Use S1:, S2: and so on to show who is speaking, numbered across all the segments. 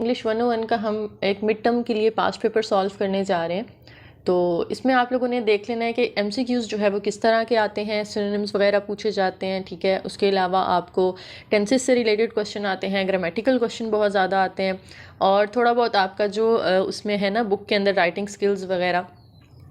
S1: English 101 का हम एक मिड टर्म के लिए पास्ट पेपर सॉल्व करने जा रहे हैं। तो इसमें आप लोगों ने देख लेना है कि एमसीक्यूज़ जो है वो किस तरह के आते हैं, सिनोनिम्स वगैरह पूछे जाते हैं, ठीक है। उसके अलावा आपको टेंसेस से रिलेटेड क्वेश्चन आते हैं, ग्रामेटिकल क्वेश्चन बहुत ज़्यादा आते हैं, और थोड़ा बहुत आपका जो उसमें है ना बुक के अंदर राइटिंग स्किल्स वगैरह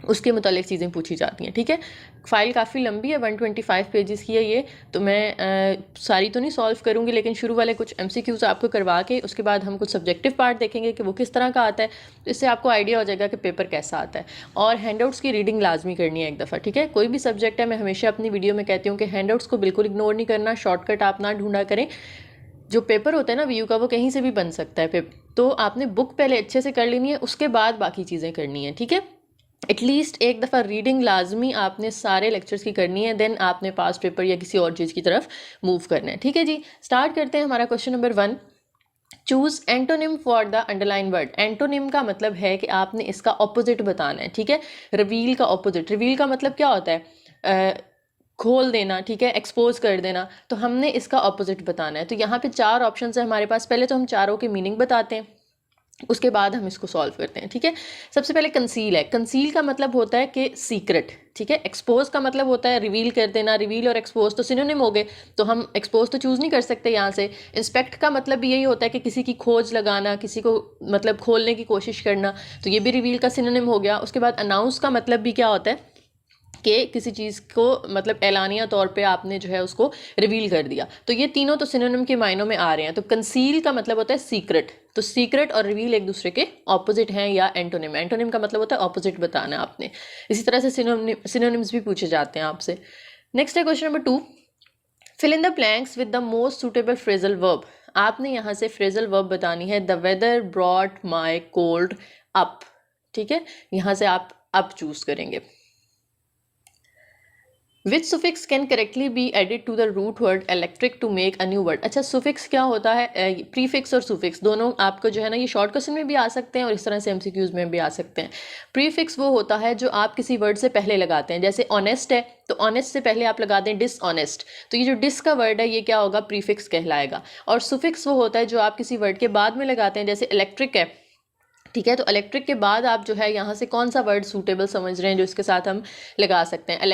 S1: उसके मुतालिक चीज़ें पूछी जाती हैं, ठीक है। फ़ाइल काफ़ी लंबी है, 125 पेजेस की है ये, तो मैं सारी तो नहीं सॉल्व करूँगी, लेकिन शुरू वाले कुछ एमसीक्यूज़ आपको करवा के उसके बाद हम कुछ सब्जेक्टिव पार्ट देखेंगे कि वो किस तरह का आता है। तो इससे आपको आइडिया हो जाएगा कि पेपर कैसा आता है। और हैंडआउट्स की रीडिंग लाजमी करनी है एक दफ़ा, ठीक है। कोई भी सब्जेक्ट है, मैं हमेशा अपनी वीडियो में कहती हूँ कि हैंडआउट्स को बिल्कुल इग्नोर नहीं करना, शॉर्टकट आप ना ढूंढा करें। जो पेपर होता है ना वीयू का, वो कहीं से भी बन सकता है तो आपने बुक पहले अच्छे से कर लेनी है, उसके बाद बाकी चीज़ें करनी है, ठीक है। एटलीस्ट एक दफ़ा रीडिंग लाजमी आपने सारे लेक्चर्स की करनी है, देन आपने पास्ट पेपर या किसी और चीज़ की तरफ मूव करना है, ठीक है जी। स्टार्ट करते हैं हमारा question number 1। Choose antonym for the underline word. Antonym का मतलब है कि आपने इसका ऑपोजिट बताना है, ठीक है। रिवील का ऑपोजिट, रिवील का मतलब क्या होता है? खोल देना, ठीक है, एक्सपोज कर देना। तो हमने इसका ऑपोजिट बताना है। तो यहाँ पे 4 ऑप्शन है हमारे पास। पहले तो हम चारों के मीनिंग बताते हैं, उसके बाद हम इसको सॉल्व करते हैं, ठीक है। सबसे पहले कंसील है। कंसील का मतलब होता है कि सीक्रेट, ठीक है। एक्सपोज का मतलब होता है रिवील कर देना। रिवील और एक्सपोज तो सिनोनिम हो गए, तो हम एक्सपोज तो चूज़ नहीं कर सकते यहाँ से। इंस्पेक्ट का मतलब भी यही होता है कि किसी की खोज लगाना, किसी को मतलब खोलने की कोशिश करना, तो ये भी रिवील का सिनोनिम हो गया। उसके बाद अनाउंस का मतलब भी क्या होता है कि किसी चीज़ को मतलब एलानिया तौर पे आपने जो है उसको रिवील कर दिया। तो ये तीनों तो सिनोनिम के मायनों में आ रहे हैं। तो कंसील का मतलब होता है सीक्रेट, तो सीक्रेट और रिवील एक दूसरे के ऑपोजिट हैं, या एंटोनिम। एंटोनिम का मतलब होता है ऑपोजिट बताना आपने। इसी तरह से सिनोनिम्स भी पूछे जाते हैं आपसे। नेक्स्ट है question number 2। Fill in the blanks with the most suitable phrasal verb. आपने यहाँ से फ्रेजल वर्ब बतानी है। The weather brought my cold up, ठीक है। यहाँ से आप अप चूज करेंगे। Which suffix can correctly be added to the root word electric to make a new word? अच्छा, suffix क्या होता है? प्रीफिक्स और suffix दोनों आपको जो है ना ये शॉर्ट क्वेश्चन में भी आ सकते हैं और इस तरह से एमसीक्यूज में भी आ सकते हैं। प्रीफिक्स वो होता है जो आप किसी वर्ड से पहले लगाते हैं। जैसे ऑनेस्ट है, तो ऑनेस्ट से पहले आप लगाते हैं डिसऑनेस्ट, तो ये जो डिस का वर्ड है ये क्या होगा? प्रीफिक्स कहलाएगा। और सुफिक्स वो होता है जो आप किसी वर्ड के बाद में लगाते हैं। जैसे इलेक्ट्रिक है, ठीक है, तो इलेक्ट्रिक के बाद आप जो है यहाँ से कौन सा वर्ड सूटेबल समझ रहे हैं जो इसके साथ हम लगा सकते हैं।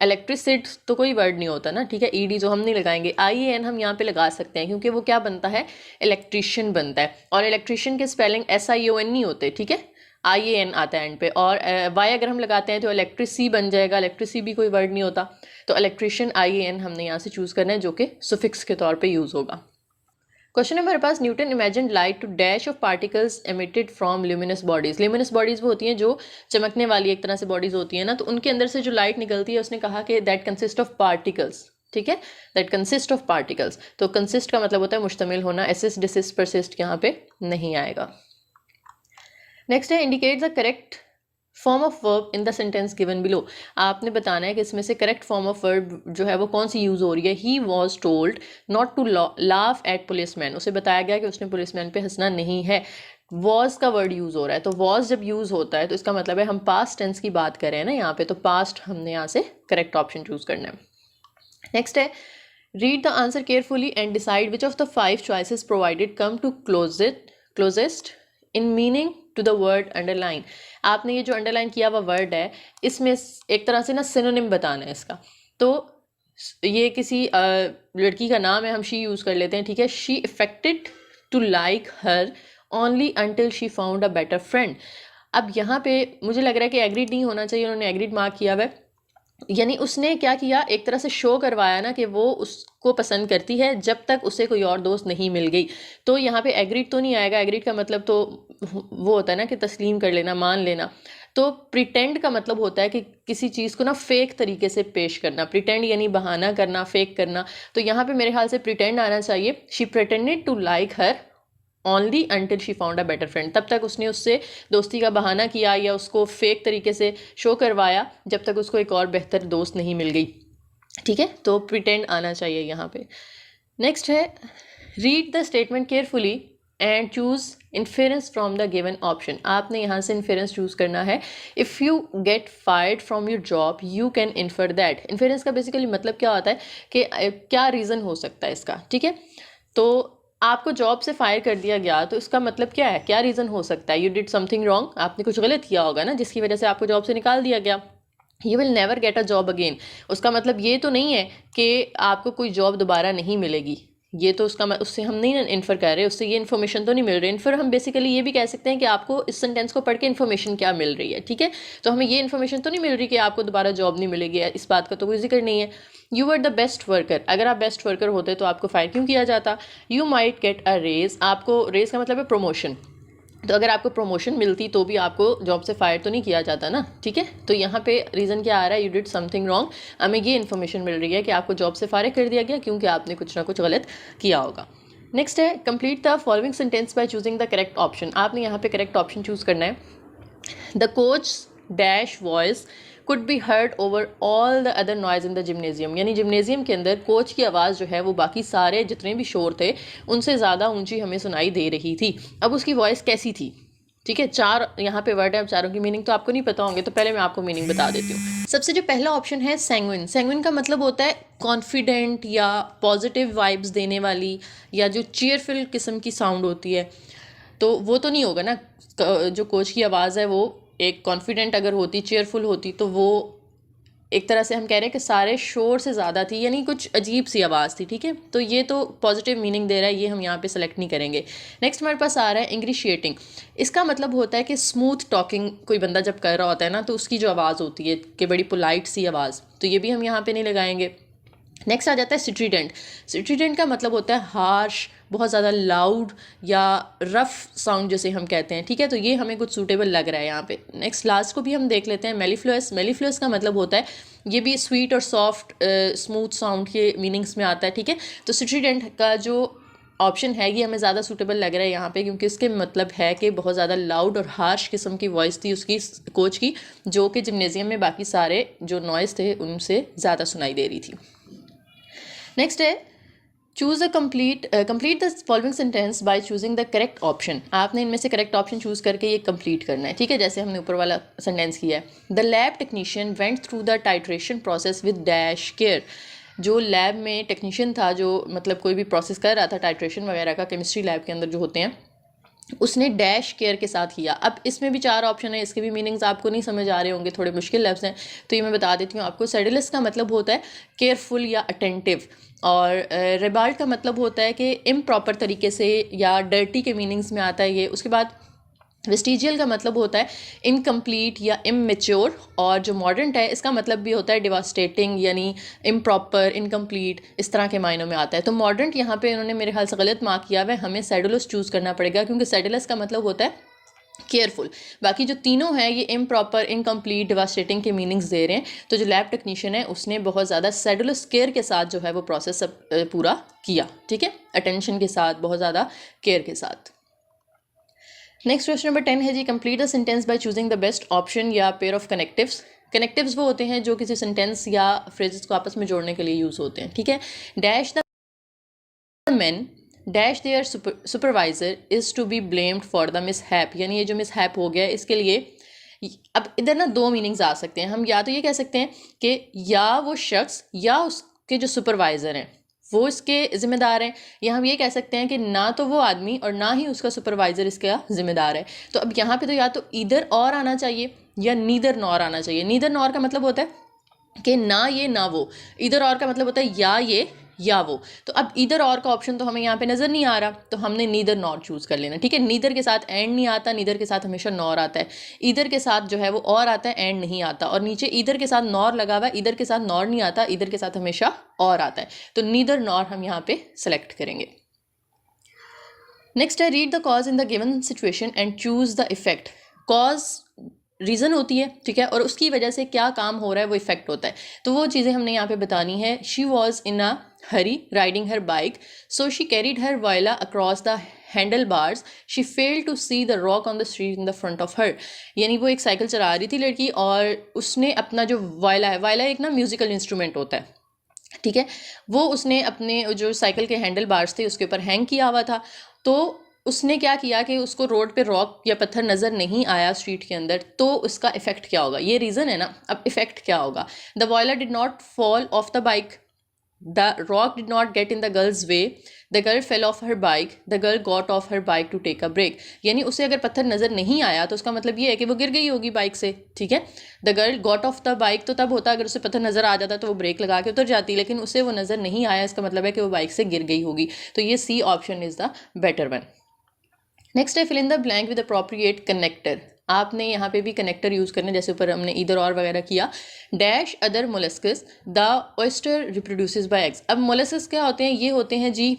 S1: इलेक्ट्रिसिट तो कोई वर्ड नहीं होता ना, ठीक है। ईडी जो हम नहीं लगाएंगे, IEN हम यहाँ पे लगा सकते हैं क्योंकि वो क्या बनता है? इलेक्ट्रिशियन बनता है। और इलेक्ट्रिशियन के स्पेलिंग SION नहीं होते, ठीक है, IAN आता है एंड पे। और वाई अगर हम लगाते हैं तो इलेक्ट्रिसी बन जाएगा। इलेक्ट्रिसी भी कोई वर्ड नहीं होता, तो इलेक्ट्रिशियन IAN हमने यहाँ से चूज़ करना है जो कि सुफिक्स के तौर पर यूज़ होगा। क्वेश्चन है हमारे पास। Newton imagined light to dash of particles emitted from luminous bodies. Luminous bodies वो होती हैं जो चमकने वाली एक तरह से बॉडीज होती हैं ना, तो उनके अंदर से जो लाइट निकलती है, उसने कहा कि दैट कंसिस्ट ऑफ पार्टिकल्स, ठीक है, दैट कंसिस्ट ऑफ पार्टिकल्स। तो कंसिस्ट का मतलब होता है मुश्तमिल होना। एसिस्ट डिसिस्ट परसिस्ट यहाँ पे नहीं आएगा। नेक्स्ट है indicate the correct form of verb in the sentence given below. आपने बताना है कि इसमें से करेक्ट फॉर्म ऑफ वर्ब जो है वो कौन सी यूज़ हो रही है। He was told not to laugh at policeman. उसे बताया गया कि उसने पुलिसमैन पे हंसना नहीं है। वॉज का वर्ड यूज़ हो रहा है, तो वॉज जब यूज़ होता है तो इसका मतलब है हम पास्ट टेंस की बात कर रहे हैं ना यहाँ पे, तो पास्ट हमने यहाँ से करेक्ट ऑप्शन चूज़ करना है। नेक्स्ट है read the answer carefully and decide which of the 5 choices provided come to closest in meaning to the word underline. आपने ये जो अंडरलाइन किया हुआ वर्ड है, इसमें एक तरह से ना सिनोनिम बताना है इसका। तो ये किसी लड़की का नाम है, हम शी यूज़ कर लेते हैं, ठीक है। She affected to like her only until she found a better friend. अब यहाँ पे मुझे लग रहा है कि एग्रीड नहीं होना चाहिए, उन्होंने एग्रीड मार्क किया हुआ है। यानी उसने क्या किया, एक तरह से शो करवाया ना कि वो उसको पसंद करती है जब तक उसे कोई और दोस्त नहीं मिल गई। तो यहाँ पे एग्रीड तो नहीं आएगा। एग्रीड का मतलब तो वो होता है ना कि तस्लीम कर लेना, मान लेना। तो प्रिटेंड का मतलब होता है कि किसी चीज़ को ना फेक तरीके से पेश करना। प्रिटेंड यानी बहाना करना, फेक करना। तो यहाँ पे मेरे ख्याल से प्रिटेंड आना चाहिए। She pretended to like her only until she found a better friend. तब तक उसने उससे दोस्ती का बहाना किया या उसको फेक तरीके से शो करवाया जब तक उसको एक और बेहतर दोस्त नहीं मिल गई, ठीक है। तो प्रिटेंड आना चाहिए यहाँ पे। नेक्स्ट है read the statement carefully and choose inference from the given option. आपने यहाँ से इन्फेरेंस चूज करना है। If you get fired from your job you can infer that. Inference का बेसिकली मतलब क्या होता है कि क्या रीज़न हो सकता है इसका, ठीक है। तो आपको जॉब से फायर कर दिया गया तो इसका मतलब क्या है, क्या रीज़न हो सकता है? यू डिड समथिंग रॉन्ग, आपने कुछ गलत किया होगा ना, जिसकी वजह से आपको जॉब से निकाल दिया गया। You will never get a job again, उसका मतलब ये तो नहीं है कि आपको कोई जॉब दोबारा नहीं मिलेगी, ये तो उससे हम नहीं इन्फर कर रहे, उससे ये इन्फॉर्मेशन तो नहीं मिल रही। इन्फर हम बेसिकली ये भी कह सकते हैं कि आपको इस सेंटेंस को पढ़ के इन्फॉर्मेशन क्या मिल रही है, ठीक है। तो हमें ये इन्फॉर्मेशन तो नहीं मिल रही कि आपको दोबारा जॉब नहीं मिलेगी, इस बात का तो कोई जिक्र नहीं है। You are the best worker, अगर आप बेस्ट वर्कर होते तो आपको फायर क्यों किया जाता? You might get a raise, आपको रेज का मतलब है प्रमोशन, तो अगर आपको प्रमोशन मिलती तो भी आपको जॉब से फायर तो नहीं किया जाता ना, ठीक है। तो यहाँ पे रीज़न क्या आ रहा है? यू डिड समथिंग रॉन्ग, हमें ये इन्फॉर्मेशन मिल रही है कि आपको जॉब से फायर कर दिया गया क्योंकि आपने कुछ ना कुछ गलत किया होगा। नेक्स्ट है complete the following sentence by choosing the correct option, आपने यहाँ पे करेक्ट ऑप्शन चूज़ करना है। The coach dash voice could be heard over all the other noise in the gymnasium, यानी जिम्नेजियम के अंदर कोच की आवाज़ जो है वो बाकी सारे जितने भी शोर थे उनसे ज़्यादा ऊंची हमें सुनाई दे रही थी। अब उसकी वॉइस कैसी थी, ठीक है। 4 यहाँ पे वर्ड है, अब चारों की मीनिंग तो आपको नहीं पता होंगे, तो पहले मैं आपको मीनिंग बता देती हूँ। सबसे जो पहला ऑप्शन है सैंग्विन, सैंग्विन का मतलब होता है कॉन्फिडेंट या पॉजिटिव वाइब्स देने वाली, या जो चीयरफुल किस्म की साउंड होती है, तो वो तो नहीं होगा ना। जो कोच की आवाज़ है वो एक कॉन्फिडेंट अगर होती, चीयरफुल होती, तो वो एक तरह से हम कह रहे हैं कि सारे शोर से ज़्यादा थी, यानी कुछ अजीब सी आवाज़ थी, ठीक है। तो ये तो पॉजिटिव मीनिंग दे रहा है, ये हम यहाँ पे सेलेक्ट नहीं करेंगे। नेक्स्ट हमारे पास आ रहा है इंग्रिशिएटिंग, इसका मतलब होता है कि स्मूथ टॉकिंग कोई बंदा जब कर रहा होता है ना, तो उसकी जो आवाज़ होती है कि बड़ी पोलाइट सी आवाज़, तो ये भी हम यहाँ पे नहीं लगाएंगे। नेक्स्ट आ जाता है स्ट्रीडेंट, स्ट्रीडेंट का मतलब होता है हार्श, बहुत ज़्यादा लाउड या रफ साउंड जैसे हम कहते हैं, ठीक है। तो ये हमें कुछ सूटेबल लग रहा है यहाँ पे। नेक्स्ट लास्ट को भी हम देख लेते हैं, मेलिफ्लुअस, मेलिफ्लुअस का मतलब होता है ये भी स्वीट और सॉफ्ट स्मूथ साउंड के मीनिंग्स में आता है, ठीक है। तो स्ट्रीडेंट का जो ऑप्शन है ये हमें ज़्यादा सूटेबल लग रहा है यहाँ पे, क्योंकि इसके मतलब है कि बहुत ज़्यादा लाउड और हार्श किस्म की वॉइस थी उसकी कोच की, जो कि जिम्नेजियम में बाकी सारे जो नॉइज़ थे उनसे ज़्यादा सुनाई दे रही थी। नेक्स्ट है choose a complete the following sentence by choosing the correct option, आपने इनमें से करेक्ट ऑप्शन चूज़ करके ये कंप्लीट करना है, ठीक है। जैसे हमने ऊपर वाला सेंटेंस किया है, the lab technician went through the titration process with dash care, जो लैब में टेक्नीशियन था, जो मतलब कोई भी प्रोसेस कर रहा था टाइट्रेशन वगैरह का, केमिस्ट्री लैब के अंदर जो होते हैं, उसने डैश केयर के साथ किया। अब इसमें भी 4 ऑप्शन है, इसके भी मीनिंग्स आपको नहीं समझ आ रहे होंगे, थोड़े मुश्किल लफ्ज़ हैं, तो ये मैं बता देती हूँ आपको। सेडुलस का मतलब होता है केयरफुल या अटेंटिव, और रिबाल्ट का मतलब होता है कि इम्प्रॉपर तरीके से या डर्टी के मीनिंग्स में आता है ये। उसके बाद वेस्टिजियल का मतलब होता है इनकम्प्लीट या इममेच्योर, और जो मॉडर्न है इसका मतलब भी होता है डिवास्टेटिंग, यानी इम्प्रॉपर, इनकम्प्लीट, इस तरह के मायनों में आता है। तो मॉडर्न यहाँ पे इन्होंने मेरे ख्याल से गलत मार्क किया हुआ है, हमें सेडुलस चूज़ करना पड़ेगा, क्योंकि सेडुलस का मतलब होता है केयरफुल। बाकी जो तीनों हैं ये इम्प्रॉपर, इनकम्प्लीट, डिवास्टेटिंग के मीनिंग्स दे रहे हैं। तो जो लैब टेक्नीशियन है उसने बहुत ज़्यादा सेडुलस केयर के साथ जो है वो प्रोसेस सब पूरा किया, ठीक है, अटेंशन के साथ, बहुत ज़्यादा केयर के साथ। नेक्स्ट क्वेश्चन नंबर 10 है जी, complete the sentence by choosing the best option या पेयर ऑफ कनेक्टिव्स। कनेक्टिव्स वो होते हैं जो किसी सेंटेंस या फ्रेजेस को आपस में जोड़ने के लिए यूज़ होते हैं, ठीक है। Dash the man dash their supervisor is to be blamed for the mishap, यानी ये जो मिसहैप हो गया इसके लिए, अब इधर ना 2 मीनिंग्स आ सकते हैं। हम या तो ये कह सकते हैं कि या वो शख्स या उसके जो सुपरवाइज़र हैं वो इसके ज़िम्मेदार हैं, या हम ये कह सकते हैं कि ना तो वो आदमी और ना ही उसका सुपरवाइज़र इसका ज़िम्मेदार है। तो अब यहाँ पे तो या तो ईदर और आना चाहिए या नीदर नॉर आना चाहिए। नीदर नॉर का मतलब होता है कि ना ये ना वो, ईदर और का मतलब होता है या ये या वो। तो अब ईदर और का ऑप्शन तो हमें यहाँ पे नज़र नहीं आ रहा, तो हमने नीदर नॉर चूज़ कर लेना, ठीक है। नीदर के साथ एंड नहीं आता, नीदर के साथ हमेशा नॉर आता है, ईदर के साथ जो है वो और आता है, एंड नहीं आता, और नीचे ईदर के साथ नॉर लगा हुआ है, ईदर के साथ नॉर नहीं आता, ईदर के साथ हमेशा और आता है। तो नीदर नॉर हम यहाँ पे सेलेक्ट करेंगे। नेक्स्ट है read the cause in the given situation and choose the effect. Cause reason होती है, ठीक है, और उसकी वजह से क्या काम हो रहा है वो इफेक्ट होता है, तो वो चीज़ें हमने यहाँ पे बतानी है। She was in a hurry riding her bike, so she carried her viola across the handle bars, she failed to see the rock on the street in the front of her, यानी वो एक cycle चला रही थी लड़की, और उसने अपना जो वायला है, वायला एक ना म्यूज़िकल इंस्ट्रूमेंट होता है, ठीक है, वो उसने अपने जो साइकिल के हैंडल बार्स थे उसके ऊपर हैंग किया हुआ था। तो उसने क्या किया कि उसको रोड पे रॉक या पत्थर नज़र नहीं आया स्ट्रीट के अंदर, तो उसका इफेक्ट क्या होगा, ये रीज़न है ना। अब इफेक्ट क्या होगा, the viola did not fall off the bike, the rock did not get in the girl's way, the girl fell off her bike, the girl got off her bike to take a break. यानी उसे अगर पत्थर नज़र नहीं आया तो उसका मतलब ये है कि वो गिर गई होगी बाइक से, ठीक है। The girl got of the bike तो तब होता अगर उसे पत्थर नज़र आ जाता तो वो ब्रेक लगा के उतर जाती, लेकिन उसे वो नज़र नहीं आया, इसका मतलब है कि वो बाइक से गिर गई होगी। तो ये C option is the better one. Next है fill in the blank with appropriate connector. आपने यहाँ पे भी कनेक्टर यूज़ करने, जैसे ऊपर हमने इधर और वगैरह किया। Dash other molluscs the oyster reproduces by eggs. अब मोलस्कस क्या होते हैं? ये होते हैं जी,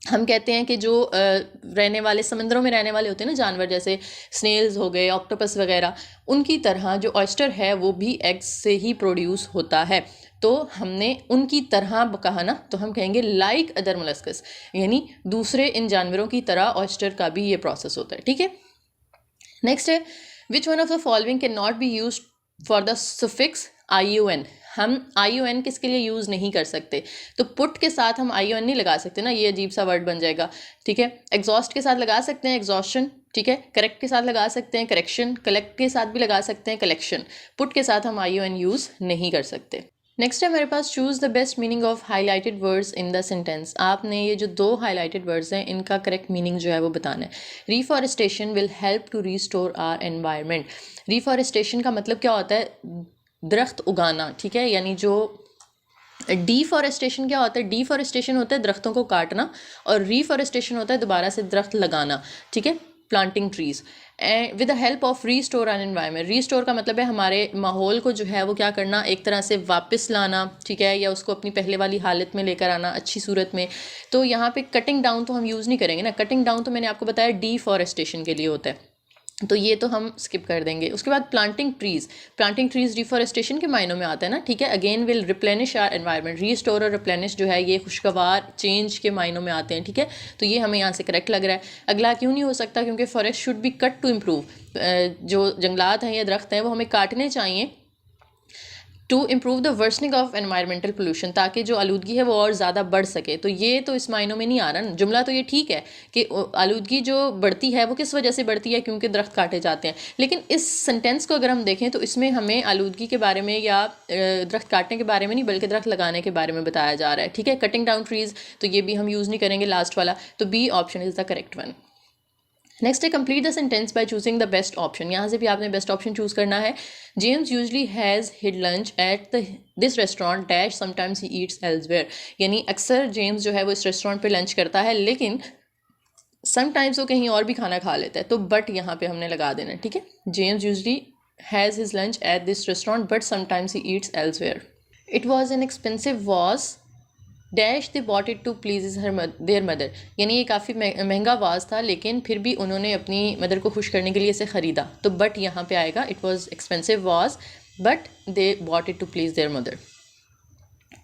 S1: हम कहते हैं कि जो रहने वाले समंदरों में रहने वाले होते हैं ना जानवर, जैसे स्नेल्स हो गए, ऑक्टोपस वगैरह, उनकी तरह जो ऑयस्टर है वो भी एग्स से ही प्रोड्यूस होता है। तो हमने उनकी तरह कहा ना, तो हम कहेंगे लाइक अदर मोलस्कस, यानी दूसरे इन जानवरों की तरह ऑयस्टर का भी ये प्रोसेस होता है, ठीक है। नेक्स्ट है which one of the following can not be use for the suffix IUN। हम IUN किसके लिए यूज़ नहीं कर सकते? तो पुट के साथ हम IUN नहीं लगा सकते ना, ये अजीब सा वर्ड बन जाएगा, ठीक है। एग्जॉस्ट के साथ लगा सकते हैं एग्जॉशन, ठीक है। करेक्ट के साथ लगा सकते हैं करेक्शन, कलेक्ट के साथ भी लगा सकते हैं कलेक्शन। पुट के साथ हम IUN यूज़ नहीं कर सकते। नेक्स्ट है हमारे पास choose the best meaning of highlighted words in the sentence. आपने ये जो 2 हाईलाइटेड वर्ड्स हैं इनका करेक्ट मीनिंग जो है वो बताना है। Reforestation will help to restore our environment. Reforestation का मतलब क्या होता है? दरख्त उगाना, ठीक है। यानी जो डिफॉरेस्टेशन क्या होता है? डिफॉरेस्टेशन होता है दरख्तों को काटना, और रिफॉरेस्टेशन होता है दोबारा से दरख्त लगाना, ठीक है, planting trees. And with the help of restore an environment. Restore का मतलब है हमारे माहौल को जो है वो क्या करना, एक तरह से वापस लाना, ठीक है, या उसको अपनी पहले वाली हालत में लेकर आना अच्छी सूरत में। तो यहाँ पे कटिंग डाउन तो हम यूज़ नहीं करेंगे ना, कटिंग डाउन तो मैंने आपको बताया डिफॉरेस्टेशन के लिए होता है, तो ये तो हम स्किप कर देंगे। उसके बाद planting trees, planting trees deforestation के मायनों में आता है ना, ठीक है। Again will replenish our environment. Restore और रिप्लेनिश जो है ये खुशगवार चेंज के मायनों में आते हैं, ठीक है। तो ये हमें यहाँ से करेक्ट लग रहा है। अगला क्यों नहीं हो सकता? क्योंकि forest should be cut to improve. जो जंगलात हैं या दरख्त हैं वो हमें काटने चाहिए to improve the worsening of environmental pollution, ताकि जो आलूदगी है वो और ज़्यादा बढ़ सके। तो ये तो इस मायनों में नहीं आ रहा ना, जुमला तो ये ठीक है कि आलूदगी जो बढ़ती है वो किस वजह से बढ़ती है, क्योंकि दरख्त काटे जाते हैं। लेकिन इस सेंटेंस को अगर हम देखें तो इसमें हमें आलूदगी के बारे में या दरख्त काटने के बारे में नहीं, बल्कि दरख्त लगाने के बारे में बताया जा रहा है, ठीक है। कटिंग डाउन ट्रीज तो ये भी हम यूज़ नहीं करेंगे लास्ट वाला, तो B option is the correct one. Next है complete the sentence by choosing the best option. यहाँ से भी आपने बेस्ट ऑप्शन चूज करना है। James usually has had lunch at this restaurant dash sometimes he eats elsewhere. यानी अक्सर James जो है वो इस रेस्टोरेंट पे लंच करता है, लेकिन समटाइम्स वो कहीं और भी खाना खा लेता है, तो बट यहाँ पे हमने लगा देना है, ठीक है। James usually has his lunch at this restaurant but sometimes he eats elsewhere. It was an expensive was dash they bought it to please their mother. यानी ये काफ़ी महंगा वाज था, लेकिन फिर भी उन्होंने अपनी मदर को खुश करने के लिए इसे ख़रीदा, तो बट यहाँ पे आएगा। It was expensive was but they bought it to please their mother.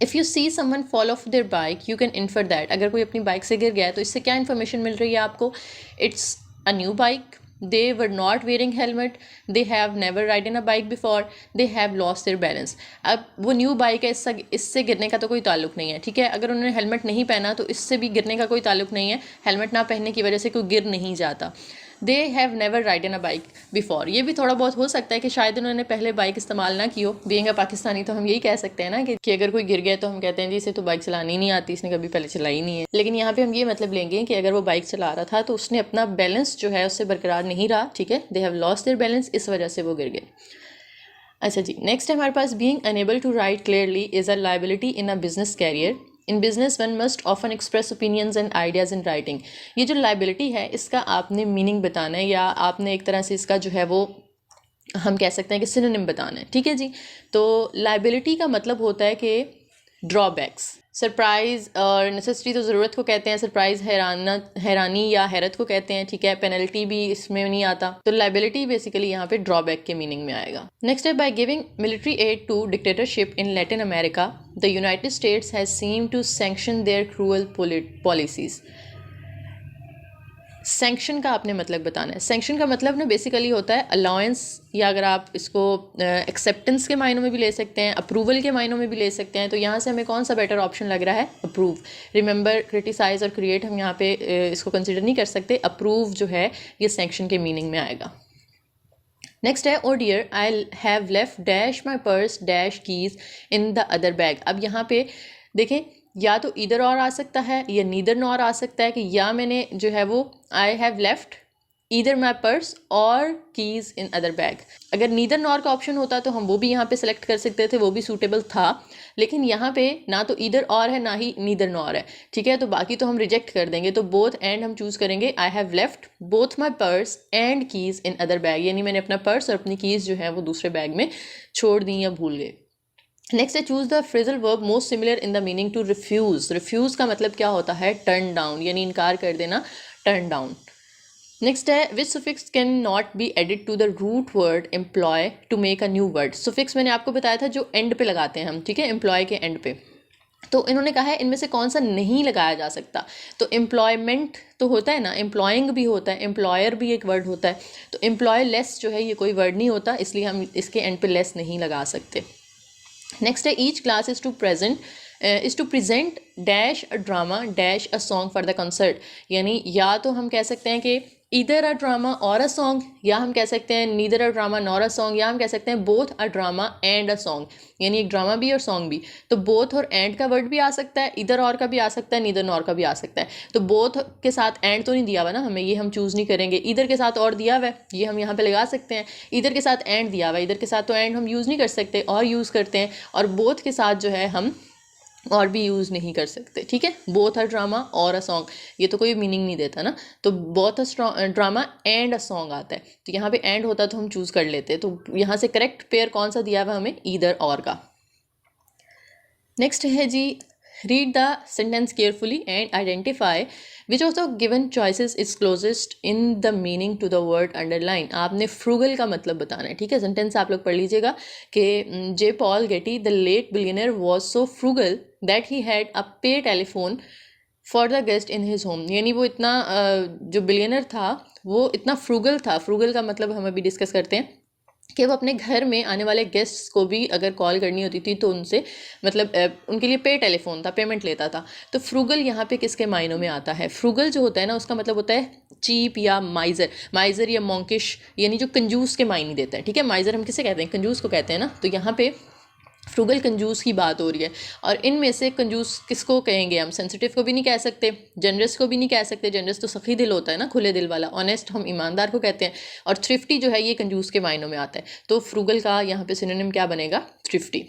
S1: If you see someone fall off their bike you can infer that. अगर कोई अपनी बाइक से गिर गया है तो इससे क्या इन्फॉर्मेशन मिल रही है आपको? It's a new bike, they were not wearing helmet, they have never ridden a bike before, they have lost their balance। अब वो न्यू बाइक है, इससे गिरने का तो कोई ताल्लुक नहीं है, ठीक है। अगर उन्होंने हेलमेट नहीं पहना तो इससे भी गिरने का कोई ताल्लुक नहीं है, हेलमेट ना पहनने की वजह से कोई गिर नहीं जाता। They have never ridden a bike before, ये भी थोड़ा बहुत हो सकता है कि शायद उन्होंने पहले बाइक इस्तेमाल ना की हो। बीइंग अ पाकिस्तानी तो हम यही कह सकते हैं ना कि अगर कोई गिर गया तो हम कहते हैं जी इसे तो बाइक चलानी नहीं आती, इसने कभी पहले चलाई नहीं है। लेकिन यहाँ पे हम ये मतलब लेंगे कि अगर वो बाइक चला रहा था तो उसने अपना बैलेंस जो है उससे बरकरार नहीं रहा, ठीक है। They have lost their balance, इस वजह से वो गिर गए। अच्छा जी, नेक्स्ट है हमारे पास being unable to write clearly is a liability in a business career. In business one must often express opinions and ideas in writing. ये जो लाइबिलिटी है इसका आपने मीनिंग बताना है, या आपने एक तरह से इसका जो है वो हम कह सकते हैं कि सिनोनिम बताना है, ठीक है जी। तो लाइबिलिटी का मतलब होता है कि ड्रॉबैक्स। सरप्राइज़ और नेसेसिटी तो ज़रूरत को कहते हैं, सरप्राइज़ हैरानी या हैरत को कहते हैं, ठीक है। पेनल्टी भी इसमें नहीं आता, तो लाइबिलिटी बेसिकली यहाँ पे ड्रॉबैक के मीनिंग में आएगा। नेक्स्ट है by giving military aid to dictatorship in Latin America the United States has seem to sanction their cruel policies. Sanction का आपने मतलब बताना है। सैंक्शन का मतलब ना बेसिकली होता है अलाउंस, या अगर आप इसको एक्सेप्टेंस के मायनों में भी ले सकते हैं, अप्रूवल के मायनों में भी ले सकते हैं। तो यहाँ से हमें कौन सा बेटर ऑप्शन लग रहा है? अप्रूव। रिमेंबर क्रिटिसाइज और क्रिएट हम यहाँ पे इसको कंसिडर नहीं कर सकते। अप्रूव जो है ये सैंक्शन के मीनिंग में आएगा। नेक्स्ट है oh dear I have left dash my purse dash keys in the other bag. अब यहाँ पे देखें, या तो ईदर और आ सकता है या नीदर नॉर आ सकता है, कि या मैंने जो है वो आई have left either my purse और कीज़ इन अदर बैग। अगर नीदर नॉर का ऑप्शन होता तो हम वो भी यहाँ पे सेलेक्ट कर सकते थे, वो भी सूटेबल था, लेकिन यहाँ पे ना तो ईदर और है ना ही नीदर नॉर है, ठीक है। तो बाकी तो हम रिजेक्ट कर देंगे, तो बोथ एंड हम चूज़ करेंगे। आई have left both my purse and keys in other bag, यानी मैंने अपना पर्स और अपनी कीज़ जो है वो दूसरे बैग में छोड़ दी या भूल गए। नेक्स्ट है choose the phrasal verb most similar in the meaning to refuse. Refuse का मतलब क्या होता है? टर्न डाउन, यानी इनकार कर देना, टर्न डाउन। नेक्स्ट है which suffix can not be added to the root word employ to make a new word. Suffix मैंने आपको बताया था जो एंड पे लगाते हैं हम, ठीक है, एम्प्लॉय के एंड पे। तो इन्होंने कहा है इनमें से कौन सा नहीं लगाया जा सकता। तो एम्प्लॉयमेंट तो होता है ना, एम्प्लॉइंग भी होता है, एम्प्लॉयर भी एक वर्ड होता है, तो एम्प्लॉय लेस जो है ये कोई वर्ड नहीं होता, इसलिए हम इसके एंड पे लेस नहीं लगा सकते। नेक्स्ट है each class is to present dash a drama dash a song for the concert. यानी या तो हम कह सकते हैं कि ईदर अ ड्रामा और अ सॉन्ग, या हम कह सकते हैं neither a drama nor a song, या हम कह सकते हैं both a drama and a song, यानी एक ड्रामा भी और सॉन्ग भी। तो बोथ और एंड का वर्ड भी आ सकता है, इधर और का भी आ सकता है, नीदर नॉर का भी आ सकता है। तो बोथ के साथ एंड तो नहीं दिया हुआ ना हमें, ये हम चूज़ नहीं करेंगे। इधर के साथ और दिया हुआ है, ये हम यहाँ पे लगा सकते हैं। इधर के साथ एंड दिया हुआ है, इधर के साथ तो एंड हम यूज़ नहीं कर सकते, और यूज़ करते हैं। और बोथ के साथ जो है हम और भी यूज़ नहीं कर सकते, ठीक है। बोथ अ ड्रामा और अ सॉन्ग, ये तो कोई मीनिंग नहीं देता ना। तो both a drama and a song आता है, तो यहाँ पे एंड होता तो हम चूज़ कर लेते। तो यहाँ से करेक्ट पेयर कौन सा दिया हुआ हमें? ईदर और का। नेक्स्ट है जी, read the sentence carefully and identify which of the given choices is closest in the meaning to the word underline. आपने फ्रूगल का मतलब बताना है, ठीक है। सेंटेंस आप लोग पढ़ लीजिएगा कि J Paul Getty the late billionaire was so frugal that he had a pay telephone for the guest in his home. यानी वो इतना जो बिलियनर था वो इतना फ्रूगल था। फ्रूगल का मतलब हम अभी डिस्कस करते हैं कि वो अपने घर में आने वाले गेस्ट्स को भी अगर कॉल करनी होती थी तो उनसे मतलब उनके लिए पे टेलीफोन था, पेमेंट लेता था। तो फ्रूगल यहाँ पे किसके मायनों में आता है? फ्रूगल जो होता है ना उसका मतलब होता है चीप या माइजर, माइजर या मॉन्किश, यानी जो कंजूस के मायने देता है, ठीक है। माइजर हम किसे कहते हैं? कंजूस को कहते हैं ना। तो यहाँ पे फ्रूगल कंजूस की बात हो रही है, और इनमें से कंजूस किसको कहेंगे हम? सेंसिटिव को भी नहीं कह सकते, जनरस को भी नहीं कह सकते। जनरस तो सखी दिल होता है ना, खुले दिल वाला। ऑनेस्ट हम ईमानदार को कहते हैं, और थ्रिफ्टी जो है ये कंजूस के मायनों में आता है। तो फ्रूगल का यहाँ पे सिनोनिम क्या बनेगा? थ्रिफ्टी।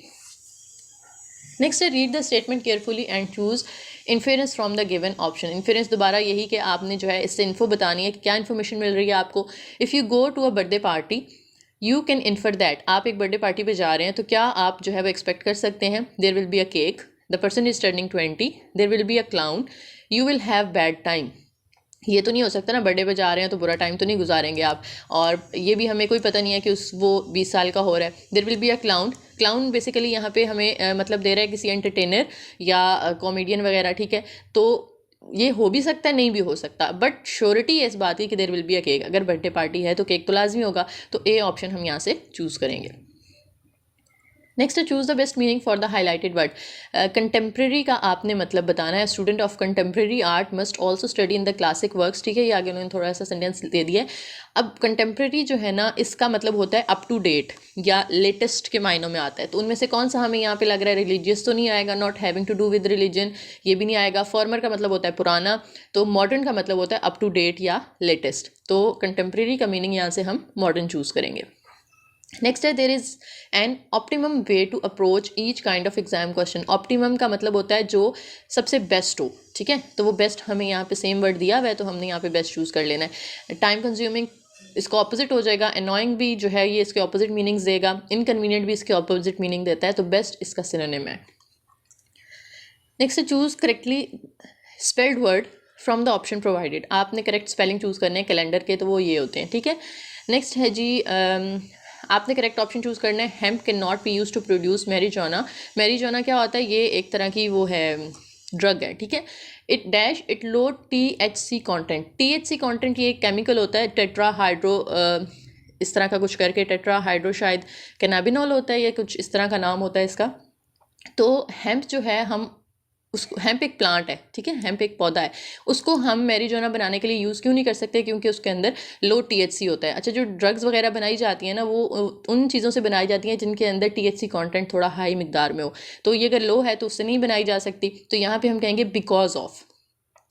S1: नेक्स्ट है read the statement carefully and choose inference from the given option. Inference दोबारा यही कि आपने जो है इससे इन्फो बतानी है कि क्या इन्फॉर्मेशन मिल रही है आपको। If you go to a birthday party you can infer that. आप एक बर्थडे पार्टी पे जा रहे हैं तो क्या आप जो है वो एक्सपेक्ट कर सकते हैं? There will be a cake, the person is turning 20, there will be a clown, you will have bad time. ये तो नहीं हो सकता ना, बर्थडे पे जा रहे हैं तो बुरा टाइम तो नहीं गुजारेंगे आप। और ये भी हमें कोई पता नहीं है कि वो 20 साल का हो रहा है। There will be a clown, clown basically यहाँ पे हमें मतलब दे रहा है किसी एंटरटेनर या कॉमेडियन वगैरह, ठीक है। तो ये हो भी सकता है, नहीं भी हो सकता, बट श्योरिटी है इस बात की कि there will be a cake. अगर बर्थडे पार्टी है तो केक तो लाजमी होगा, तो ए ऑप्शन हम यहाँ से चूज़ करेंगे। नेक्स्ट है choose the best meaning for the highlighted word. Contemporary का आपने मतलब बताना है। Student of contemporary art must also study in the classic works, ठीक है। ये आगे उन्होंने थोड़ा सा सेंटेंस दे दिया है। अब कंटेम्प्रेरी जो है ना इसका मतलब होता है अप टू डेट या लेटेस्ट के मायनों में आता है। तो उनमें से कौन सा हमें यहाँ पे लग रहा है? रिलीजियस तो नहीं आएगा, not having to do with religion, ये भी नहीं आएगा। फॉर्मर का मतलब होता है पुराना, तो मॉडर्न का मतलब होता है अप टू डेट या लेटेस्ट। तो कंटेम्प्रेरी का मीनिंग यहाँ से हम मॉडर्न चूज़ करेंगे। नेक्स्ट है there is an optimum way to approach each kind of exam question. Optimum का मतलब होता है जो सबसे बेस्ट हो, ठीक है। तो वो बेस्ट हमें यहाँ पे सेम वर्ड दिया हुआ है, तो हमने यहाँ पे बेस्ट चूज़ कर लेना है। टाइम कंज्यूमिंग इसका ऑपोजिट हो जाएगा। अनोइंग भी जो है ये इसके ऑपोजिट मीनिंग्स देगा। इनकन्वीनियंट भी इसके ऑपोजिट मीनिंग देता है, तो बेस्ट इसका सिनोनिम है। नेक्स्ट है choose correctly spelled word from the option provided. आपने करेक्ट स्पेलिंग चूज़ करने हैं कैलेंडर के, तो वो ये होते हैं, ठीक है। नेक्स्ट है जी आपने करेक्ट ऑप्शन चूज़ करना है hemp can not be use to produce marijuana. Marijuana क्या होता है? ये एक तरह की वो है ड्रग है, ठीक है। It dash it low THC content. THC content ये एक केमिकल होता है, टेट्रा हाइड्रो इस तरह का कुछ करके, टेट्रा हाइड्रो शायद कैनाबिनॉल होता है, ये कुछ इस तरह का नाम होता है इसका। तो हेम्प जो है हम उसको, हेम्प एक प्लांट है, ठीक है, हेम्प एक पौधा है, उसको हम मैरिजुआना बनाने के लिए यूज़ क्यों नहीं कर सकते? क्योंकि उसके अंदर लो THC होता है। अच्छा, जो ड्रग्स वगैरह बनाई जाती हैं ना, वो उन चीज़ों से बनाई जाती हैं जिनके अंदर THC कंटेंट थोड़ा हाई मिकदार में हो, तो ये अगर लो है तो उससे नहीं बनाई जा सकती। तो यहाँ पे हम कहेंगे because of,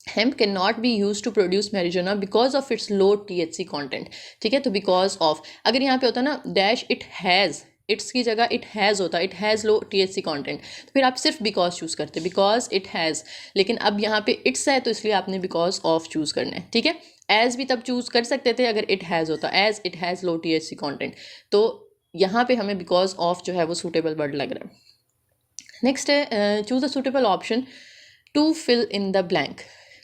S1: hemp cannot be used to produce marijuana because of its low THC content, ठीक है। तो because of, अगर यहाँ पे होता ना डैश इट हैज़, इट्स की जगह इट हैज़ होता, it has low THC content, तो फिर आप सिर्फ बिकॉज चूज़ करते, बिकॉज इट हैज़। लेकिन अब यहाँ पे इट्स है तो इसलिए आपने बिकॉज ऑफ चूज़ करना है, ठीक है। एज भी तब चूज़ कर सकते थे अगर इट हैज़ होता, as it has low THC content. तो यहाँ पे हमें बिकॉज ऑफ जो है वो सूटेबल वर्ड लग रहा है। नेक्स्ट है choose a suitable option to fill in the blank.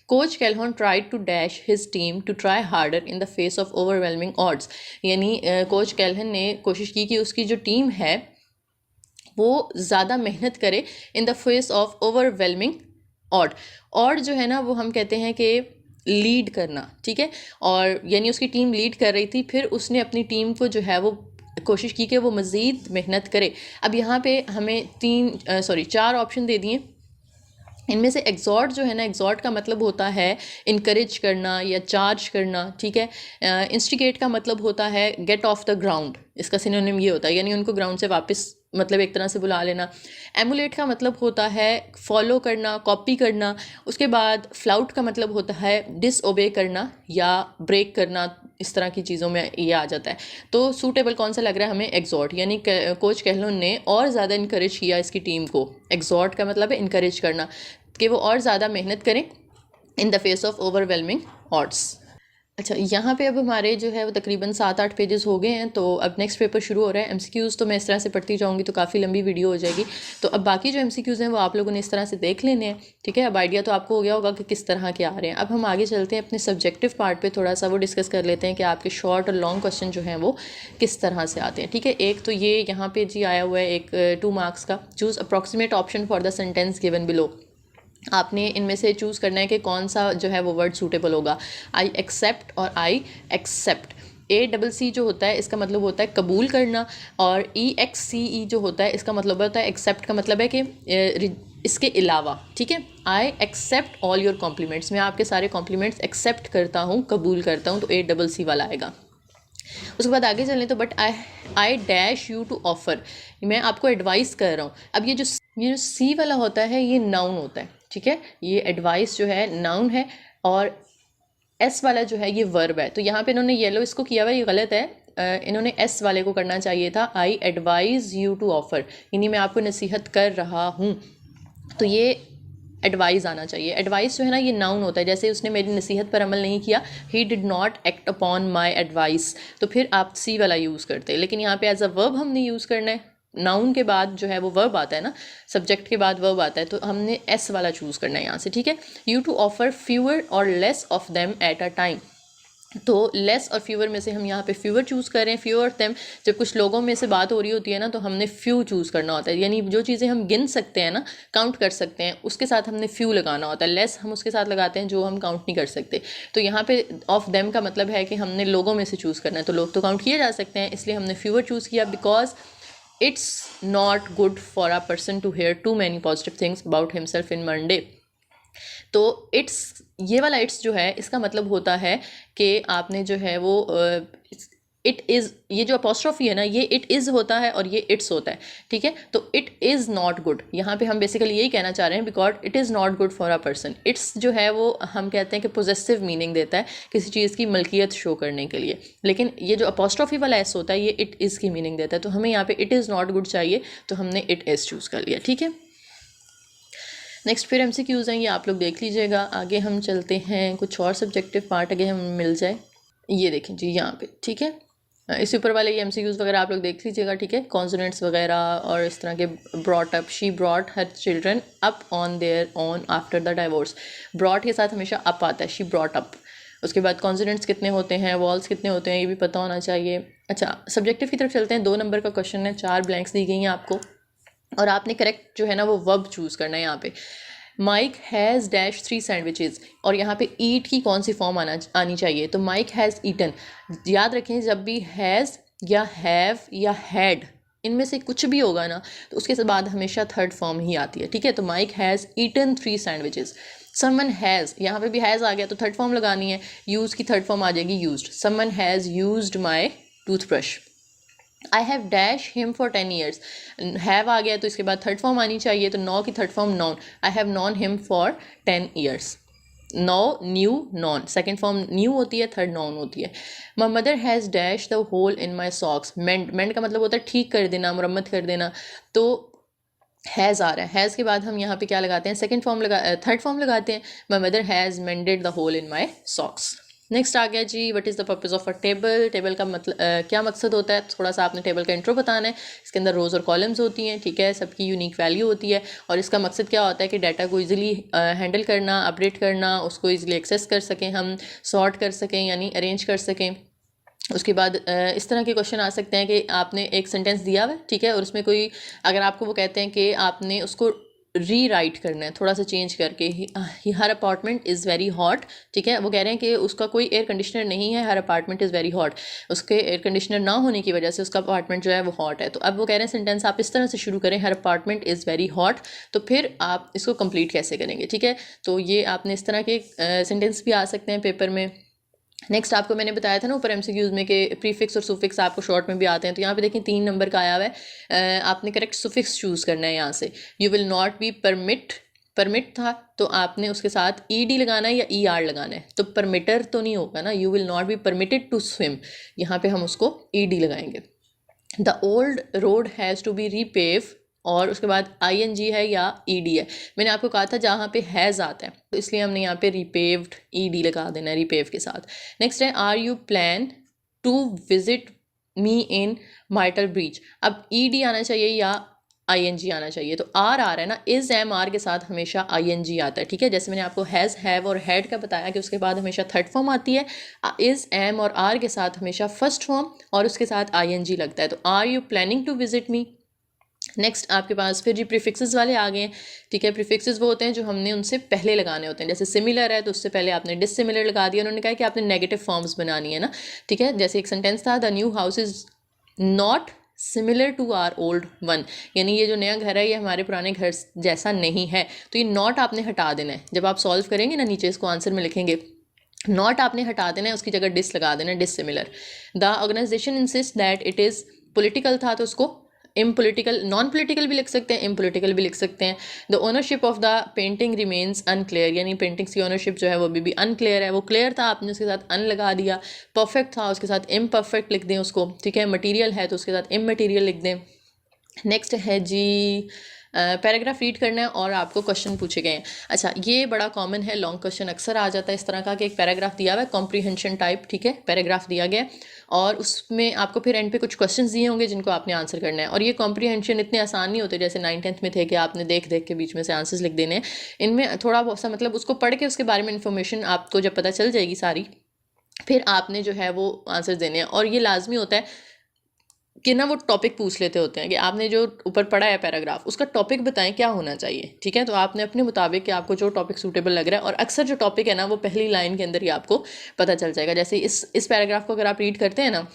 S1: Coach Calhoun tried to dash his team to try harder in the face of overwhelming odds, यानी कोच कैलहन ने कोशिश की कि उसकी जो टीम है वो ज़्यादा मेहनत करे in the face of overwhelming odd. Odd जो है ना वो हम कहते हैं कि लीड करना, ठीक है, और यानी उसकी टीम लीड कर रही थी, फिर उसने अपनी टीम को जो है वो कोशिश की कि वो मज़ीद मेहनत करे। अब यहाँ पे हमें चार ऑप्शन दे दिए। इनमें से एग्जॉर्ट जो है ना, एग्जॉर्ट का मतलब होता है इनकरेज करना या चार्ज करना, ठीक है। इंस्टिगेट का मतलब होता है गेट ऑफ द ग्राउंड, इसका सिनोनिम ये होता है, यानी उनको ग्राउंड से वापस मतलब एक तरह से बुला लेना। एमुलेट का मतलब होता है फॉलो करना, कॉपी करना। उसके बाद फ्लाउट का मतलब होता है डिसओबे करना या ब्रेक करना, इस तरह की चीज़ों में ये आ जाता है। तो सूटेबल कौन सा लग रहा है हमें? एग्जॉर्ट, यानी कोच कैहलोन ने और ज़्यादा इनकरेज किया इसकी टीम को। एग्जॉर्ट का मतलब है इनकरेज करना, कि वो और ज़्यादा मेहनत करें in the face of overwhelming odds. अच्छा, यहाँ पे अब हमारे जो है वो तकरीबन 7-8 पेजेस हो गए हैं, तो अब नेक्स्ट पेपर शुरू हो रहा है। MCQs तो मैं इस तरह से पढ़ती जाऊँगी तो काफ़ी लंबी वीडियो हो जाएगी, तो अब बाकी जो MCQs हैं वो आप लोगों ने इस तरह से देख लेने हैं, ठीक है। अब आइडिया तो आपको हो गया होगा कि किस तरह के आ रहे हैं। अब हम आगे चलते हैं अपने सब्जेक्टिव पार्ट पर, थोड़ा सा वो डिस्कस कर लेते हैं कि आपके शॉर्ट और लॉन्ग क्वेश्चन जो हैं वो किस तरह से आते हैं, ठीक है। एक तो ये यहाँ पर जी आया हुआ है एक 2 मार्क्स का, choose approximate option for the sentence given below. आपने इनमें से चूज़ करना है कि कौन सा जो है वो वर्ड सूटेबल होगा, आई एक्सेप्ट और आई एक्सेप्ट। ACC जो होता है इसका मतलब होता है कबूल करना, और EXCE जो होता है इसका मतलब होता है एक्सेप्ट का मतलब है कि इसके अलावा, ठीक है। I accept all your compliments, मैं आपके सारे कॉम्प्लीमेंट्स एक्सेप्ट करता हूँ, कबूल करता हूँ, तो ACC वाला आएगा। उसके बाद आगे चलें तो but I dash you to offer, मैं आपको एडवाइस कर रहा हूँ। अब ये जो सी वाला होता है ये नाउन होता है, ठीक है, ये एडवाइस जो है नाउन है, और एस वाला जो है ये वर्ब है। तो यहाँ पे इन्होंने येलो इसको किया हुआ, ये गलत है, इन्होंने एस वाले को करना चाहिए था, आई एडवाइज़ यू टू ऑफ़र, यानी मैं आपको नसीहत कर रहा हूँ, तो ये एडवाइस आना चाहिए। एडवाइस जो है ना ये नाउन होता है, जैसे उसने मेरी नसीहत पर अमल नहीं किया, he did not act upon my advice, तो फिर आप सी वाला यूज़ करते हैं। लेकिन यहाँ पे एज अ वर्ब हमने यूज़ करना है, नाउन के बाद जो है वो वर्ब आता है ना, सब्जेक्ट के बाद वर्ब आता है, तो हमने एस वाला चूज़ करना है यहाँ से, ठीक है। यू टू ऑफर फ्यूअर और less of them at a time, तो लेस और फ्यूअर में से हम यहाँ पे फ्यूअर चूज़ कर रहे हैं। फ्यूअर देम, जब कुछ लोगों में से बात हो रही होती है ना, तो हमने फ्यू चूज़ करना होता है, यानी जो चीज़ें हम गिन सकते हैं ना, काउंट कर सकते हैं, उसके साथ हमने फ्यू लगाना होता है। लेस हम उसके साथ लगाते हैं जो हम काउंट नहीं कर सकते। तो यहाँ पे ऑफ देम का मतलब है कि हमने लोगों में से चूज़ करना है, तो लोग तो काउंट किए जा सकते हैं, इसलिए हमने फ्यूअर चूज़ किया। Because it's not good for a person to hear too many positive things about himself in one day. तो इट्स, ये वाला इट्स जो है इसका मतलब होता है कि आपने जो है वो इट इज़, ये जो अपोस्ट्रोफी है ना, ये इट इज़ होता है और ये इट्स होता है, ठीक है। तो इट इज़ नॉट गुड, यहाँ पे हम बेसिकली यही कहना चाह रहे हैं, because it is not good for a person. It's जो है वो हम कहते हैं कि पोजेसिव मीनिंग देता है किसी चीज़ की मलकियत शो करने के लिए, लेकिन ये जो अपोस्ट्रोफी वाला एस होता है ये इट इज़ की मीनिंग देता है। तो हमें यहाँ पे इट इज़ नॉट गुड चाहिए, तो हमने इट इज़ चूज़ कर लिया, ठीक है। नेक्स्ट फिर MCQs हैं, ये आप लोग देख लीजिएगा। आगे हम चलते हैं, कुछ और सब्जेक्टिव पार्ट अगर हम मिल जाए, ये देखें जी यहाँ पे, ठीक है। इस ऊपर वाले ये MCQs वगैरह आप लोग देख लीजिएगा, ठीक है। कॉन्सोनेंट्स वगैरह और इस तरह के। Brought up, she brought her children up on their own after the divorce, brought के साथ हमेशा अप आता है, शी ब्रॉट अप। उसके बाद कॉन्सोनेंट्स कितने होते हैं, वॉल्स कितने होते हैं, ये भी पता होना चाहिए। अच्छा, सब्जेक्टिव की तरफ चलते हैं। 2 नंबर का क्वेश्चन है, 4 ब्लैंक्स दी गई हैं आपको, और आपने करेक्ट जो है ना वो वर्ब चूज़ करना है। यहाँ पे माइक हैज़ डैश 3 सैंडविचेज़, और यहाँ पे ईट की कौन सी फॉर्म आनी चाहिए, तो माइक हैज़ ईटन। याद रखें, जब भी हैज़ या हैव या हैड इनमें से कुछ भी होगा ना तो उसके बाद हमेशा थर्ड फॉर्म ही आती है, ठीक है। तो Mike has eaten 3 sandwiches, someone has, यहाँ पे भी हैज़ आ गया तो थर्ड फॉर्म लगानी है, यूज़ की थर्ड फॉर्म आ जाएगी used, someone has used my toothbrush. I have dash him for 10 years, have आ गया तो इसके बाद थर्ड फॉर्म आनी चाहिए, तो नो की third form known, I have known him for 10 years. Know, knew, known, second form knew होती है, थर्ड नॉन होती है। My mother has dash the hole in my socks, mend, mend का मतलब होता है ठीक कर देना, मुरम्मत कर देना, तो हैज़ आ रहा है, हैज़ के बाद हम यहाँ पे क्या लगाते हैं, सेकेंड फॉर्म थर्ड फॉर्म लगाते हैं, my mother has mended the hole in my socks. Next आ गया जी, what is the purpose of a table. Table का मतलब क्या मकसद होता है, थोड़ा सा आपने टेबल का इंट्रो बताना है। इसके अंदर रोज़ और कॉलम्स होती हैं, ठीक है, सबकी यूनिक वैल्यू होती है, और इसका मकसद क्या होता है कि डाटा को ईजिली हैंडल करना, अपडेट करना, उसको ईजिली एक्सेस कर सकें, हम सॉर्ट कर सकें यानी अरेंज कर सकें। उसके बाद इस तरह के क्वेश्चन आ सकते हैं कि आपने एक सेंटेंस दिया हुआ है, ठीक है, और उसमें कोई, अगर आपको वो कहते हैं कि आपने उसको री राइट करना है थोड़ा सा चेंज करके, हर अपार्टमेंट इज़ वेरी हॉट, ठीक है, वो कह रहे हैं कि उसका कोई एयर कंडीशनर नहीं है, हर अपार्टमेंट इज़ वेरी हॉट, उसके एयर कंडीशनर ना होने की वजह से उसका अपार्टमेंट जो है वो हॉट है। तो अब वो कह रहे हैं सेंटेंस आप इस तरह से शुरू करें, हर अपार्टमेंट इज़ वेरी हॉट, तो फिर आप इसको कंप्लीट कैसे करेंगे, ठीक है। तो ये आपने इस तरह के सेंटेंस भी आ सकते हैं पेपर में। नेक्स्ट आपको मैंने बताया था ना ऊपर एमसीक्यूज में कि प्रीफिक्स और सुफिक्स आपको शॉर्ट में भी आते हैं, तो यहाँ पे देखें 3 नंबर का आया हुआ है, आपने करेक्ट सुफिक्स चूज़ करना है यहाँ से। You will not B permit, permit था तो आपने उसके साथ ईडी लगाना है या ईआर लगाना है, तो परमिटर तो नहीं होगा ना, you will not be permitted to swim, यहाँ पे हम उसको ईडी लगाएंगे। The old road has to be repave, और उसके बाद आईएनजी है या ईडी है, मैंने आपको कहा था जहाँ पे हैज़ आता है तो इसलिए हमने यहाँ पे रिपेव्ड ईडी लगा देना है रिपेव के साथ। नेक्स्ट है are you plan to visit me in Myrtle Beach, अब ईडी आना चाहिए या आईएनजी आना चाहिए, तो आर आ रहा है ना, इज एम आर के साथ हमेशा आईएनजी आता है, ठीक है, जैसे मैंने आपको हैज़, हैव और हैड का बताया कि उसके बाद हमेशा थर्ड फॉर्म आती है, इज एम और आर के साथ हमेशा फर्स्ट फॉर्म और उसके साथ आईएनजी लगता है, तो are you planning to visit me. Next आपके पास फिर जी प्रीफिक्सेस वाले आ गए हैं, ठीक है, प्रीफिक्सेस वो होते हैं जो हमने उनसे पहले लगाने होते हैं, जैसे सिमिलर है तो उससे पहले आपने डिसिमिलर लगा दिया, उन्होंने कहा कि आपने नेगेटिव फॉर्म्स बनानी है ना, ठीक है, जैसे एक सेंटेंस था the new house is not similar to our old one, यानी ये जो नया घर है ये हमारे पुराने घर जैसा नहीं है, तो ये नॉट आपने हटा देना है, जब आप सॉल्व करेंगे ना नीचे इसको आंसर में लिखेंगे, नॉट आपने हटा देना है, उसकी जगह डिस लगा देना, dissimilar. The organisation insist that it is political था तो उसको इम्पोलिटिकल, नॉन पोलिटिकल भी लिख सकते हैं, इम्पोलिटिकल भी लिख सकते हैं। The ownership of the painting remains unclear, यानी पेंटिंग्स की ओनरशिप जो है वो भी अनक्लियर है, वो क्लियर था आपने उसके साथ अन लगा दिया, परफेक्ट था उसके साथ इम्परफेक्ट लिख दें उसको, ठीक है, मटीरियल है तो उसके साथ इमटीरियल लिख दें। नेक्स्ट है जी पैराग्राफ रीड करना है और आपको क्वेश्चन पूछे गए हैं। अच्छा, ये बड़ा कॉमन है, लॉन्ग क्वेश्चन अक्सर आ जाता है इस तरह का कि एक पैराग्राफ दिया हुआ है कॉम्प्रीहेंशन टाइप, ठीक है, पैराग्राफ दिया गया और उसमें आपको फिर एंड पे कुछ क्वेश्चंस दिए होंगे जिनको आपने आंसर करना है, और ये कॉम्प्रीहेंशन इतने आसान नहीं होते जैसे 9th-10th में थे कि आपने देख देख के बीच में से आंसर्स लिख देने हैं। इनमें थोड़ा बहुत सा मतलब उसको पढ़ के उसके बारे में इन्फॉर्मेशन आपको जब पता चल जाएगी सारी, फिर आपने जो है वो आंसर देने हैं, और ये लाजमी होता है कि ना वो टॉपिक पूछ लेते होते हैं कि आपने जो ऊपर पढ़ा है पैराग्राफ उसका टॉपिक बताएं क्या होना चाहिए, ठीक है, तो आपने अपने मुताबिक कि आपको जो टॉपिक सूटेबल लग रहा है, और अक्सर जो टॉपिक है ना वो पहली लाइन के अंदर ही आपको पता चल जाएगा। जैसे इस पैराग्राफ को अगर आप रीड करते हैं ना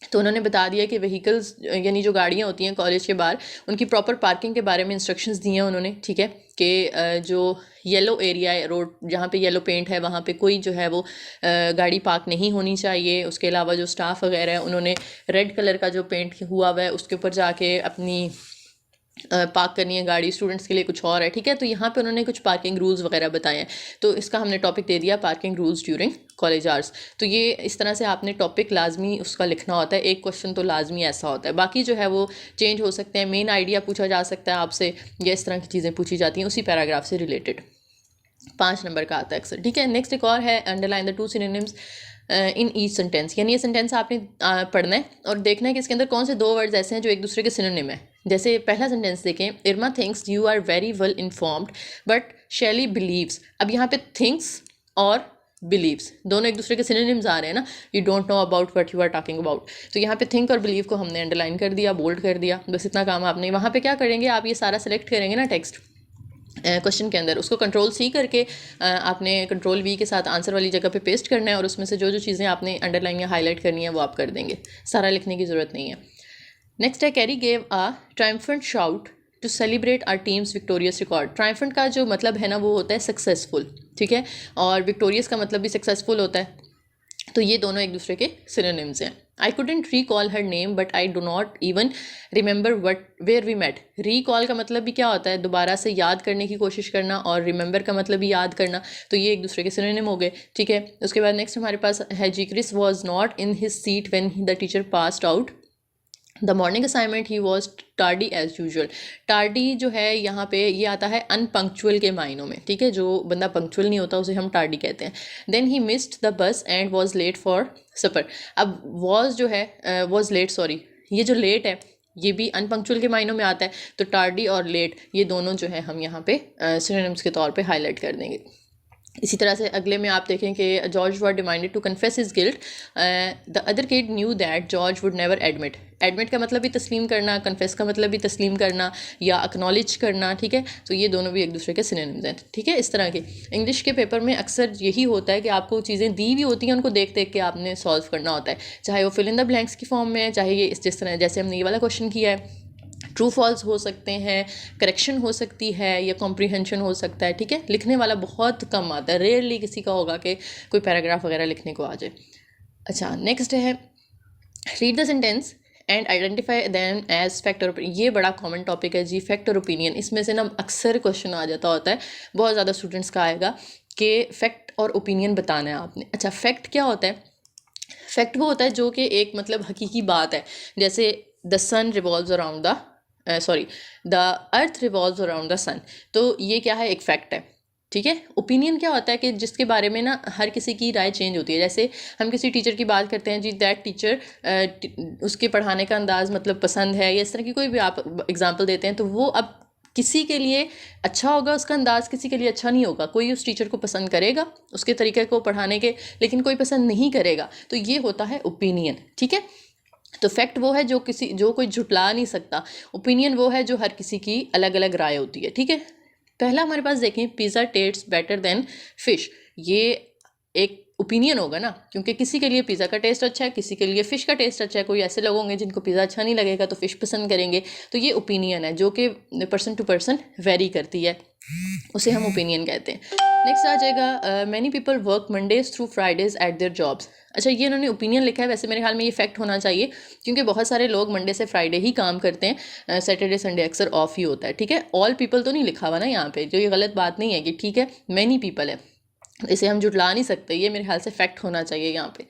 S1: तो उन्होंने बता दिया कि व्हीकल्स यानी जो गाड़ियाँ होती हैं कॉलेज के बाहर उनकी प्रॉपर पार्किंग के बारे में इंस्ट्रक्शंस दिए हैं उन्होंने, ठीक है, कि जो येलो एरिया है रोड जहाँ पे येलो पेंट है वहाँ पे कोई जो है वो गाड़ी पार्क नहीं होनी चाहिए। उसके अलावा जो स्टाफ वगैरह है उन्होंने रेड कलर का जो पेंट हुआ हुआ है उसके ऊपर जाके अपनी पार्क करनी है गाड़ी, स्टूडेंट्स के लिए कुछ और है, ठीक है, तो यहाँ पे उन्होंने कुछ पार्किंग रूल्स वगैरह बताए हैं, तो इसका हमने टॉपिक दे दिया parking rules during college hours. तो ये इस तरह से आपने टॉपिक लाजमी उसका लिखना होता है, एक क्वेश्चन तो लाजमी ऐसा होता है, बाकी जो है वो चेंज हो सकते हैं, मेन आइडिया पूछा जा सकता है आपसे, या इस तरह की चीज़ें पूछी जाती हैं उसी पैराग्राफ से रिलेटेड। 5 नंबर का आता है अक्सर, ठीक है। नेक्स्ट एक और है underline the 2 synonyms in each sentence, यानी ये सेंटेंस आपने पढ़ना है और देखना है कि इसके अंदर कौन से 2 वर्ड्स ऐसे हैं जो एक दूसरे के सिनोनिम है। जैसे पहला सेंटेंस देखें, Irma thinks you are very well informed but Shelly believes, अब यहाँ पे थिंक्स और बिलीव्स दोनों एक दूसरे के सिनोनिम्स आ रहे हैं ना, you don't know about what you are talking about, तो यहाँ पे थिंक और बिलीव को हमने अंडरलाइन कर दिया, बोल्ड कर दिया, बस इतना काम आपने। वहाँ पे क्या करेंगे, आप ये सारा सेलेक्ट करेंगे ना टेक्स्ट क्वेश्चन के अंदर, उसको कंट्रोल सी करके आपने कंट्रोल वी के साथ आंसर वाली जगह पे पेस्ट करना है, और उसमें से जो जो चीज़ें आपने अंडरलाइन या हाईलाइट करनी है वो आप कर देंगे, सारा लिखने की ज़रूरत नहीं है। नेक्स्ट है Carrie gave a triumphant shout to celebrate our team's victorious record. Triumphant का जो मतलब है ना वो होता है सक्सेसफुल, ठीक है, और विक्टोरियस का मतलब भी सक्सेसफुल होता है, तो ये दोनों एक दूसरे के सिनोनिम्स हैं। I couldn't recall her name but I do not even remember where we met। recall का मतलब भी क्या होता है, दोबारा से याद करने की कोशिश करना, और remember का मतलब भी याद करना, तो ये एक दूसरे के सिनोनिम हो गए, ठीक है। उसके बाद नेक्स्ट हमारे पास है जी Chris was not in his seat when the teacher passed out the morning assignment he was tardy as usual. Tardy जो है यहाँ पे ये आता है अनपंक्चुअल के मायनों में, ठीक है, जो बंदा पंक्चुअल नहीं होता उसे हम टार्डी कहते हैं। Then he missed the bus and was late for supper. अब वॉज जो है वॉज लेट, सॉरी, ये जो लेट है ये भी अनपंक्चुअल के मायनों में आता है, तो टार्डी और लेट ये दोनों जो है हम यहाँ पे सिनोनिम्स के तौर पे हाईलाइट कर देंगे। इसी तरह से अगले में आप देखें कि George was demanded to confess his guilt, the other kid knew that George would never admit. Admit का मतलब भी तस्लीम करना, कन्फेस का मतलब भी तस्लीम करना या एक्नॉलेज करना, ठीक है, तो ये दोनों भी एक दूसरे के सिनोनिम्स हैं, ठीक है। इस तरह के इंग्लिश के पेपर में अक्सर यही होता है कि आपको चीज़ें दी हुई होती हैं, उनको देख देख के आपने सॉल्व करना होता है, चाहे वो फिल इन द ब्लैंक्स की फॉर्म में है, चाहे ये जिस तरह जैसे हमने ये वाला क्वेश्चन किया है, ट्रू फॉल्स हो सकते हैं, करेक्शन हो सकती है या कॉम्प्रीहेंशन हो सकता है, ठीक है। लिखने वाला बहुत कम आता है, रेयरली किसी का होगा कि कोई पैराग्राफ वगैरह लिखने को आ जाए। अच्छा, नेक्स्ट है read the sentence and identify them as fact और ओपिनियन। ये बड़ा कॉमन टॉपिक है जी, फैक्ट और ओपिनियन। इसमें से ना अक्सर क्वेश्चन आ जाता होता है, बहुत ज़्यादा स्टूडेंट्स का आएगा कि फैक्ट और ओपिनियन बताना है आपने। अच्छा, फैक्ट क्या होता है? फैक्ट वो होता है जो कि एक मतलब हकीकी बात है, जैसे the sun revolves around the sorry the earth revolves around the sun, तो ये क्या है, एक फैक्ट है, ठीक है। ओपिनियन क्या होता है कि जिसके बारे में ना हर किसी की राय चेंज होती है। जैसे हम किसी टीचर की बात करते हैं जी, दैट टीचर, उसके पढ़ाने का अंदाज़ मतलब पसंद है, या इस तरह की कोई भी आप एग्जांपल देते हैं, तो वो अब किसी के लिए अच्छा होगा उसका अंदाज़, किसी के लिए अच्छा नहीं होगा। कोई उस टीचर को पसंद करेगा उसके तरीके को पढ़ाने के, लेकिन कोई पसंद नहीं करेगा, तो ये होता है ओपिनियन, ठीक है। तो फैक्ट वो है जो कोई झुटला नहीं सकता, ओपिनियन वो है जो हर किसी की अलग अलग राय होती है, ठीक है। पहला हमारे पास देखें, pizza tests better than fish. ये एक ओपिनियन होगा ना, क्योंकि किसी के लिए पिज़्ज़ा का टेस्ट अच्छा है, किसी के लिए फ़िश का टेस्ट अच्छा है। कोई ऐसे लोग होंगे जिनको पिज़्ज़ा अच्छा नहीं लगेगा तो फ़िश पसंद करेंगे, तो ये ओपिनियन है जो कि पर्सन टू पर्सन वेरी करती है, उसे हम ओपिनियन कहते हैं। नेक्स्ट आ जाएगा many people work Mondays through Fridays eight their jobs. अच्छा, ये इन्होंने ओपिनियन लिखा है, वैसे मेरे ख्याल में ये फैक्ट होना चाहिए, क्योंकि बहुत सारे लोग मंडे से फ्राइडे ही काम करते हैं, सैटरडे संडे अक्सर ऑफ ही होता है, ठीक है। ऑल पीपल तो नहीं लिखा हुआ ना यहाँ पे, जो ये गलत बात नहीं है कि ठीक है मैनी पीपल है, इसे हम जुटला नहीं सकते, ये मेरे ख्याल से फैक्ट होना चाहिए यहाँ पे।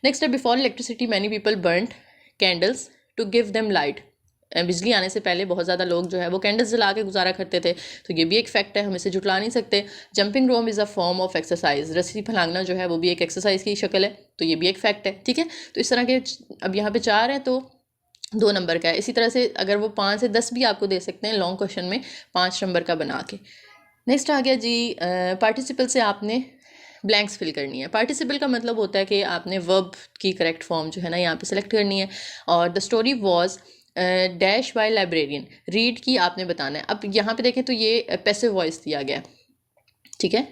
S1: नेक्स्ट है before electricity many people burned candles to give them light. बिजली आने से पहले बहुत ज़्यादा लोग जो है वो कैंडल्स जला के गुजारा करते थे, तो ये भी एक फैक्ट है, हम इसे जुटला नहीं सकते। Jumping rope is a form of exercise. रस्सी फलांगना जो है वो भी एक एक्सरसाइज की शक्ल है, तो ये भी एक फैक्ट है, ठीक है। तो इस तरह के अब यहाँ पे 4 हैं, तो 2 नंबर का है। इसी तरह से अगर वो 5 से 10 भी आपको दे सकते हैं लॉन्ग क्वेश्चन में 5 नंबर का बना के। नेक्स्ट आ गया जी, पार्टिसिपल से आपने ब्लैंक्स फिल करनी है। पार्टिसिपल का मतलब होता है कि आपने वर्ब की करेक्ट फॉर्म जो है ना यहाँ पे सेलेक्ट करनी है, और the story was dash by librarian, read की आपने बताना है। अब यहाँ पे देखें तो ये पैसिव वॉइस दिया गया, ठीक है,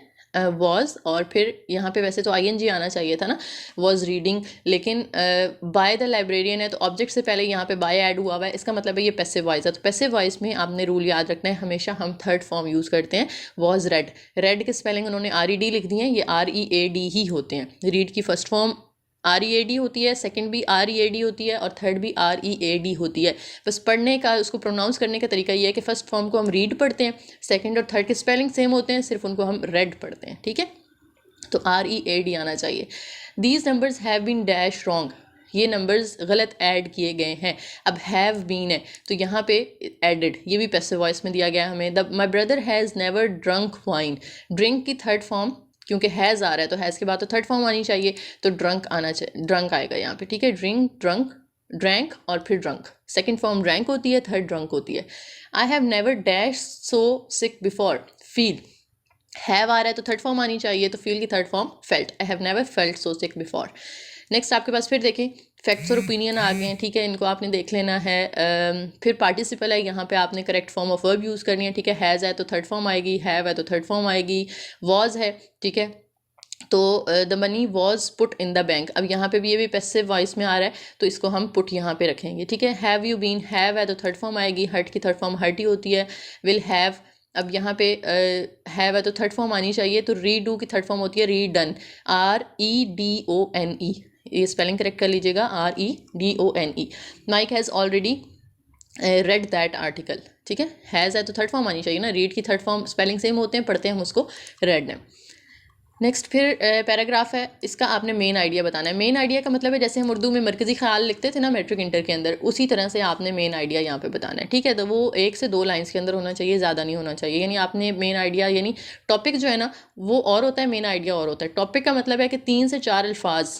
S1: वॉज, और फिर यहाँ पे वैसे तो ING आना चाहिए था ना, वॉज रीडिंग, लेकिन बाय द लाइब्रेरियन है तो ऑब्जेक्ट से पहले यहाँ पे बाय ऐड हुआ हुआ है, इसका मतलब है ये पैसिव वॉइस है। तो पैसिव वॉइस में आपने रूल याद रखना है, हमेशा हम थर्ड फॉर्म यूज़ करते हैं। वॉज रेड, रेड के स्पेलिंग उन्होंने RED लिख दी है, ये READ ही होते हैं। रीड की फर्स्ट फॉर्म READ होती है, सेकंड भी READ होती है, और थर्ड भी READ होती है। बस पढ़ने का, उसको प्रोनाउंस करने का तरीका ये है कि फर्स्ट फॉर्म को हम रीड पढ़ते हैं, सेकंड और थर्ड के स्पेलिंग सेम होते हैं, सिर्फ उनको हम रेड पढ़ते हैं, ठीक है। तो READ आना चाहिए। These numbers have been dash wrong, ये नंबर्स गलत ऐड किए गए हैं। अब हैव बीन है तो यहाँ पे एडेड, ये भी पैसिव वॉइस में दिया गया है हमें। The my brother has never drunk wine, drink की थर्ड फॉर्म, क्योंकि हैज़ आ रहा है तो हैज़ के बाद तो थर्ड फॉर्म आनी चाहिए, तो ड्रंक आना चाहिए, ड्रंक आएगा यहाँ पे, ठीक है। ड्रिंक, ड्रंक, ड्रैंक और फिर ड्रंक, सेकेंड फॉर्म ड्रैंक होती है, थर्ड ड्रंक होती है। I have never dash so sick before, feel, have आ रहा है तो थर्ड फॉर्म आनी चाहिए, तो फील की third form felt, I have never felt so sick before. Next आपके पास फिर देखें फैक्ट्स और ओपिनियन आ गए हैं, ठीक है, इनको आपने देख लेना है। फिर पार्टिसिपल है, यहाँ पे आपने correct form of verb use करनी है, ठीक है। हैज़ है तो थर्ड फॉर्म आएगी, हैव है तो थर्ड फॉर्म आएगी, वॉज है, ठीक है, तो the money was put in the bank, अब यहाँ पे भी ये भी पैसिव वॉइस में आ रहा है तो इसको हम पुट यहाँ पे रखेंगे, ठीक है। हैव यू बीन, हैव है तो थर्ड फॉर्म आएगी, हर्ट की थर्ड फॉर्म हर्ट ही होती है। विल हैव, अब यहाँ पे हैव है तो थर्ड फॉर्म आनी चाहिए, तो री डू की थर्ड फॉर्म होती है री डन, REDONE, ये स्पेलिंग करेक्ट कर लीजिएगा, REDONE। Mike has already read that article, ठीक है। हैज़ है तो थर्ड फॉर्म आनी चाहिए ना, रीड की थर्ड फॉर्म स्पेलिंग सेम होते हैं, पढ़ते हैं हम उसको रेड है। नेक्स्ट फिर पैराग्राफ है, इसका आपने मेन आइडिया बताना है। मेन आइडिया का मतलब है जैसे हम उर्दू में मरकज़ी ख्याल लिखते थे ना मैट्रिक इंटर के अंदर, उसी तरह से आपने मेन आइडिया यहाँ पे बताना है, ठीक है। तो वो 1 से 2 लाइंस के अंदर होना चाहिए, ज़्यादा नहीं होना चाहिए। यानी आपने मेन आइडिया, यानी टॉपिक जो है ना वो और होता है, मेन आइडिया और होता है। टॉपिक का मतलब है कि 3 से 4 अल्फाज,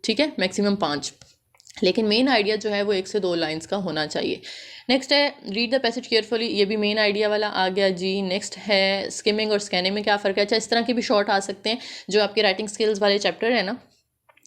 S1: ठीक है, मैक्सिमम 5, लेकिन मेन आइडिया जो है वो 1 से 2 लाइंस का होना चाहिए। नेक्स्ट है रीड द पैसेज केयरफुली, ये भी मेन आइडिया वाला आ गया जी। नेक्स्ट है स्किमिंग और स्कैनिंग में क्या फ़र्क है। अच्छा, इस तरह के भी शॉर्ट आ सकते हैं, जो आपके राइटिंग स्किल्स वाले चैप्टर है ना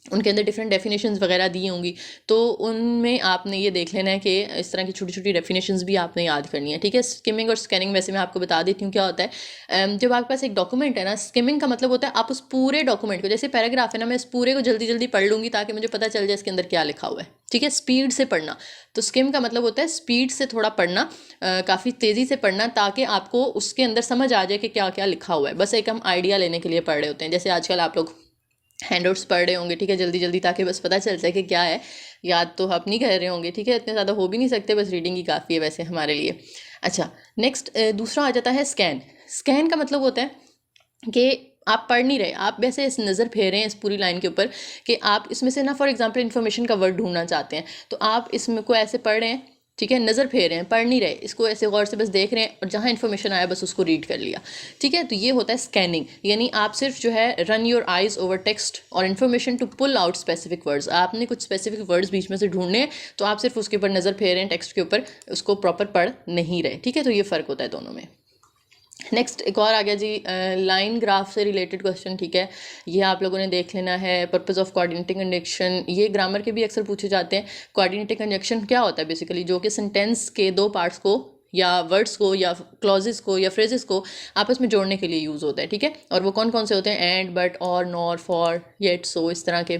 S1: उनके अंदर डिफरेंट डेफिनेशंस वगैरह दी होंगी, तो उनमें आपने ये देख लेना है कि इस तरह की छोटी छोटी डेफिनेशंस भी आपने याद करनी है, ठीक है। स्किमिंग और स्कैनिंग वैसे मैं आपको बता देती हूँ क्या होता है। जब आपके पास एक डॉक्यूमेंट है ना, स्किमिंग का मतलब होता है आप उस पूरे डॉक्यूमेंट को, जैसे पैराग्राफ है ना, मैं इस पूरे को जल्दी जल्दी पढ़ लूँगी ताकि मुझे पता चल जाए इसके अंदर क्या लिखा हुआ है, ठीक है। स्पीड से पढ़ना, तो स्किम का मतलब होता है स्पीड से थोड़ा पढ़ना, काफ़ी तेज़ी से पढ़ना, ताकि आपको उसके अंदर समझ आ जाए कि क्या क्या लिखा हुआ है। बस एक हम आइडिया लेने के लिए पढ़ रहे होते हैं, जैसे आजकल आप लोग हैंडआउट्स पढ़ रहे होंगे, ठीक है, जल्दी जल्दी, ताकि बस पता चल जाए कि क्या है। याद तो आप नहीं कर रहे होंगे, ठीक है, इतने ज़्यादा हो भी नहीं सकते, बस रीडिंग ही काफ़ी है वैसे हमारे लिए। अच्छा, नेक्स्ट दूसरा आ जाता है स्कैन। स्कैन का मतलब होता है कि आप पढ़ नहीं रहे, आप वैसे इस नज़र फेर रहे हैं इस पूरी लाइन के ऊपर कि आप इसमें से ना फॉर एग्जांपल इन्फॉर्मेशन का वर्ड ढूंढना चाहते हैं, तो आप इसमें को ऐसे पढ़ रहे हैं, ठीक है, नज़र फेर रहे हैं, पढ़ नहीं रहे, इसको ऐसे गौर से बस देख रहे हैं और जहाँ इन्फॉर्मेशन आया बस उसको रीड कर लिया, ठीक है। तो ये होता है स्कैनिंग, यानी आप सिर्फ जो है run your eyes over text और information to pull out specific words, आपने कुछ स्पेसिफिक वर्ड्स बीच में से ढूंढने हैं, तो आप सिर्फ उसके ऊपर नज़र फेर रहे हैं टेक्स्ट के ऊपर, उसको प्रॉपर पढ़ नहीं रहे, ठीक है। तो ये फ़र्क होता है दोनों में। नेक्स्ट एक और आ गया जी, लाइन ग्राफ से रिलेटेड क्वेश्चन, ठीक है, ये आप लोगों ने देख लेना है। पर्पस ऑफ कोऑर्डिनेटिंग कंजंक्शन, ये ग्रामर के भी अक्सर पूछे जाते हैं। कोऑर्डिनेटिंग कंजंक्शन क्या होता है बेसिकली, जो कि सेंटेंस के 2 पार्ट्स को या वर्ड्स को या क्लॉजेस को या फ्रेजेस को आपस में जोड़ने के लिए यूज़ होता है, ठीक है। और वो कौन कौन से होते हैं, एंड, बट, और, नॉर, फॉर, येट, सो, इस तरह के।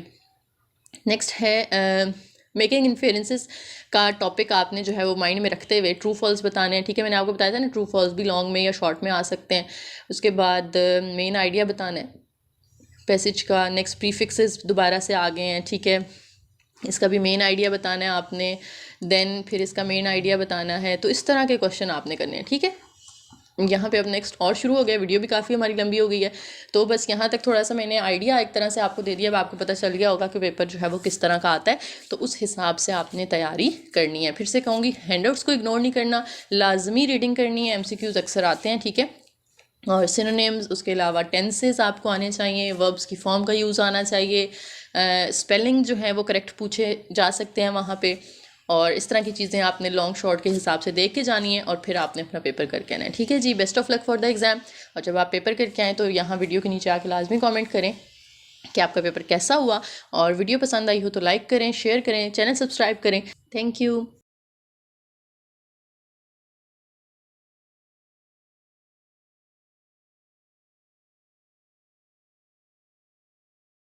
S1: नेक्स्ट है मेकिंग इन्फेरेंसेस का टॉपिक आपने जो है वो माइंड में रखते हुए ट्रू फॉल्स बताने हैं, ठीक है। मैंने आपको बताया था ना, ट्रू फॉल्स भी लॉन्ग में या शॉर्ट में आ सकते हैं। उसके बाद मेन आइडिया बताना है पैसेज का। नेक्स्ट प्रीफिक्सेस दोबारा से आ गए हैं, ठीक है, इसका भी मेन आइडिया बताना है आपने। देन फिर इसका मेन आइडिया बताना है। तो इस तरह के क्वेश्चन आपने करने हैं, ठीक है। यहाँ पे अब नेक्स्ट और शुरू हो गया, वीडियो भी काफ़ी हमारी लंबी हो गई है, तो बस यहाँ तक थोड़ा सा मैंने आइडिया एक तरह से आपको दे दिया। अब आपको पता चल गया होगा कि पेपर जो है वो किस तरह का आता है, तो उस हिसाब से आपने तैयारी करनी है। फिर से कहूँगी, हैंडआउट्स को इग्नोर नहीं करना, लाजमी रीडिंग करनी है, MCQs अक्सर आते हैं, ठीक है। और सिनोनिम्स, उसके अलावा टेंसेस आपको आने चाहिए, वर्ब्स की फॉर्म का यूज़ आना चाहिए, स्पेलिंग जो है वो करेक्ट पूछे जा सकते हैं वहाँ पे, और इस तरह की चीज़ें आपने लॉन्ग शॉर्ट के हिसाब से देख के जानी है, और फिर आपने अपना पेपर करके आना है, ठीक है जी। Best of luck for the exam. और जब आप पेपर करके आएँ तो यहाँ वीडियो के नीचे आके लाजमी कमेंट करें कि आपका पेपर कैसा हुआ, और वीडियो पसंद आई हो तो लाइक करें, शेयर करें, चैनल सब्सक्राइब करें। Thank you.